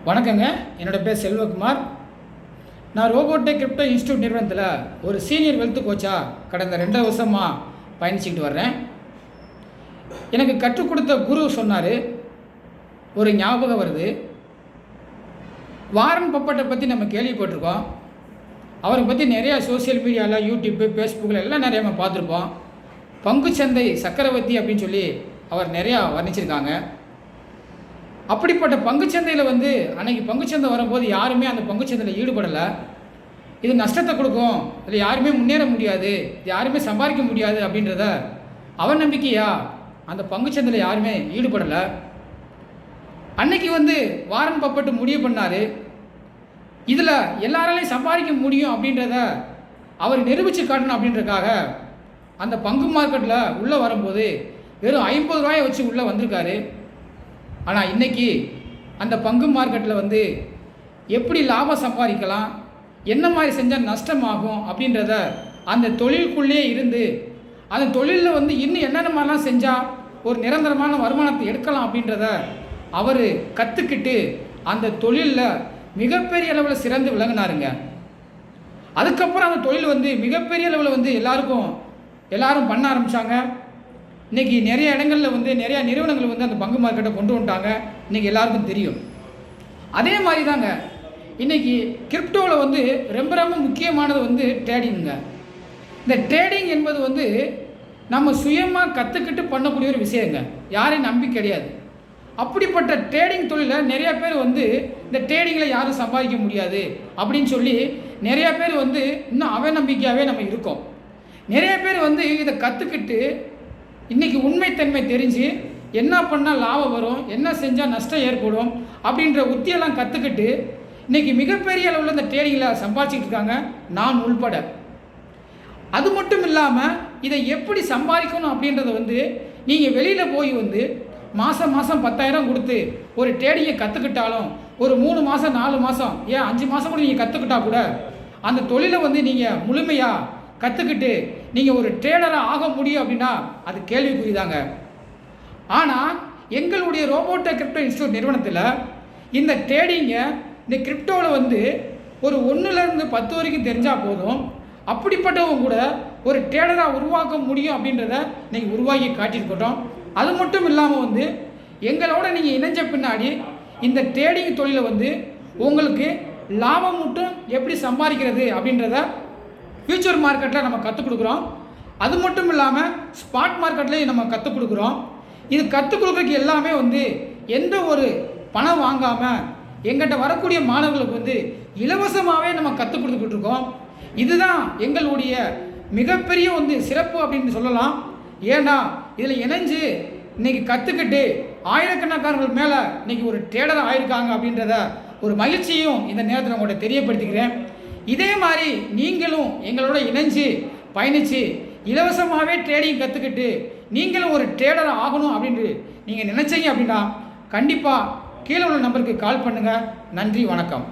வணக்கங்க. என்னோடய பேர் செல்வகுமார். நான் ரோபோடெக் கிரிப்டோ இன்ஸ்டியூட் நிறுவனத்தில் ஒரு சீனியர் வெல்த் கோச்சாக கடந்த 2 வருஷமாக பயணிச்சுக்கிட்டு வர்றேன். எனக்கு கற்றுக் கொடுத்த குரு சொன்னார், ஒரு ஞாபகம் வருது. வாரன் பஃபெட்டை பற்றி நம்ம கேள்விப்பட்டிருக்கோம். அவரை பற்றி நிறையா சோசியல் மீடியாவில், யூடியூப்பு, ஃபேஸ்புக்கில் எல்லாம் நிறையா நம்ம பார்த்துருப்போம். பங்குச்சந்தை சக்கரவர்த்தி அப்படின்னு சொல்லி அவர் நிறையா வர்ணிச்சிருக்காங்க. அப்படிப்பட்ட பங்குச்சந்தையில் அன்றைக்கி பங்குச்சந்தை வரும்போது யாருமே அந்த பங்குச்சந்தையில் ஈடுபடலை. இது நஷ்டத்தை கொடுக்கும், இதில் யாருமே முன்னேற முடியாது, இது யாருமே சம்பாதிக்க முடியாது அப்படின்றத அவநம்பிக்கையாக அந்த பங்குச்சந்தையில் யாருமே ஈடுபடலை. அன்னைக்கு வாரன் பஃபெட் முடிவு பண்ணார், இதில் எல்லாராலையும் சம்பாதிக்க முடியும் அப்படின்றத அவர் நிரூபித்து காட்டணும் அப்படின்றதுக்காக அந்த பங்கு மார்க்கெட்டில் உள்ளே வரும்போது வெறும் 50 ரூபாயை வச்சு உள்ளே வந்திருக்காரு. ஆனால் இன்றைக்கி அந்த பங்கு மார்க்கெட்டில் எப்படி லாபம் சம்பாதிக்கலாம், என்ன மாதிரி செஞ்சால் நஷ்டமாகும் அப்படின்றத அந்த தொழிலுக்குள்ளே இருந்து அந்த தொழிலில் இன்னும் என்னென்ன மாதிரிலாம் செஞ்சால் ஒரு நிரந்தரமான வருமானத்தை எடுக்கலாம் அப்படின்றத அவர் கற்றுக்கிட்டு அந்த தொழிலில் மிகப்பெரிய அளவில் சிறந்து விளங்கினாருங்க. அதுக்கப்புறம் அந்த தொழில் மிகப்பெரிய அளவில் எல்லாரும் பண்ண ஆரம்பித்தாங்க. இன்றைக்கி நிறைய இடங்களில் நிறையா நிறுவனங்கள் அந்த பங்கு மார்க்கெட்டை கொண்டு வந்துட்டாங்க. இன்றைக்கி எல்லாருக்கும் தெரியும். அதே மாதிரி தாங்க இன்றைக்கி கிரிப்டோவில் ரொம்ப ரொம்ப முக்கியமானது ட்ரேடிங்குங்க. இந்த ட்ரேடிங் என்பது நம்ம சுயமாக கற்றுக்கிட்டு பண்ணக்கூடிய ஒரு விஷயங்க. யாரையும் நம்பி கிடையாது. அப்படிப்பட்ட ட்ரேடிங் தொழிலில் நிறையா பேர் இந்த ட்ரேடிங்கில் யாரும் சம்பாதிக்க முடியாது அப்படின்னு சொல்லி நிறையா பேர் இன்னும் அவநம்பிக்கையாகவே நம்ம இருக்கோம். நிறைய பேர் இதை கற்றுக்கிட்டு இன்றைக்கி உண்மைத்தன்மை தெரிஞ்சு என்ன பண்ணால் லாபம் வரும், என்ன செஞ்சால் நஷ்டம் ஏற்படும் அப்படின்ற உத்தியெல்லாம் கற்றுக்கிட்டு இன்றைக்கி மிகப்பெரிய அளவில் இந்த ட்ரேடிங்கில் சம்பாதிச்சிட்டு இருக்காங்க, நான் உள்பட. அது மட்டும் இல்லாமல் இதை எப்படி சம்பாதிக்கணும் அப்படின்றத நீங்கள் வெளியில் போய் மாதம் 10,000 கொடுத்து ஒரு ட்ரேடிங்கை கற்றுக்கிட்டாலும் ஒரு 3 மாதம் 4 மாதம் ஏன் 5 மாதம் கூட நீங்கள் கற்றுக்கிட்டா கூட அந்த தொழிலை நீங்கள் முழுமையாக கற்றுக்கிட்டு நீங்கள் ஒரு ட்ரேடராக ஆக முடியும் அப்படின்னா அது கேள்விக்குறிதாங்க. ஆனால் எங்களுடைய ரோபோடெக் கிரிப்டோ இன்ஸ்டியூட் நிறுவனத்தில் இந்த ட்ரேடிங்கை இந்த கிரிப்டோவில் ஒரு 1லேருந்து 10 வரைக்கும் தெரிஞ்சால் போதும், அப்படிப்பட்டவங்க கூட ஒரு ட்ரேடராக உருவாக்க முடியும் அப்படின்றத நீங்கள் உருவாக்கி காட்டியிருக்கட்டும். அது மட்டும் இல்லாமல் எங்களோட நீங்கள் இணைஞ்ச பின்னாடி இந்த ட்ரேடிங் தொழிலை உங்களுக்கு லாபம் மட்டும் எப்படி சம்பாதிக்கிறது அப்படின்றத ஃபியூச்சர் மார்க்கெட்டில் நம்ம கற்றுக் கொடுக்குறோம். அது மட்டும் இல்லாமல் ஸ்பாட் மார்க்கெட்லேயும் நம்ம கற்றுக் கொடுக்குறோம். இது கற்றுக் கொடுக்குறதுக்கு எல்லாமே எந்த ஒரு பணம் வாங்காமல் எங்கிட்ட வரக்கூடிய மாணவர்களுக்கு இலவசமாகவே நம்ம கற்றுக் கொடுத்துக்கிட்டு இருக்கோம். இதுதான் எங்களுடைய மிகப்பெரிய சிறப்பு அப்படின்னு சொல்லலாம். ஏன்னா இதில் இணைஞ்சு இன்றைக்கி கற்றுக்கிட்டு ஆயிரக்கணக்கானவர்கள் மேலே இன்றைக்கி ஒரு ட்ரேடர் ஆகியிருக்காங்க அப்படின்றத ஒரு மகிழ்ச்சியும் இந்த நேரத்தில் உங்கள்கிட்ட தெரியப்படுத்திக்கிறேன். இதே மாதிரி நீங்களும் எங்களோட இணைஞ்சு பயணித்து இலவசமாகவே ட்ரேடிங் கற்றுக்கிட்டு நீங்களும் ஒரு ட்ரேடர் ஆகணும் அப்படின்ட்டு நீங்கள் நினச்சிங்க அப்படின்னா கண்டிப்பாக கீழே உள்ள நம்பருக்கு கால் பண்ணுங்கள். நன்றி, வணக்கம்.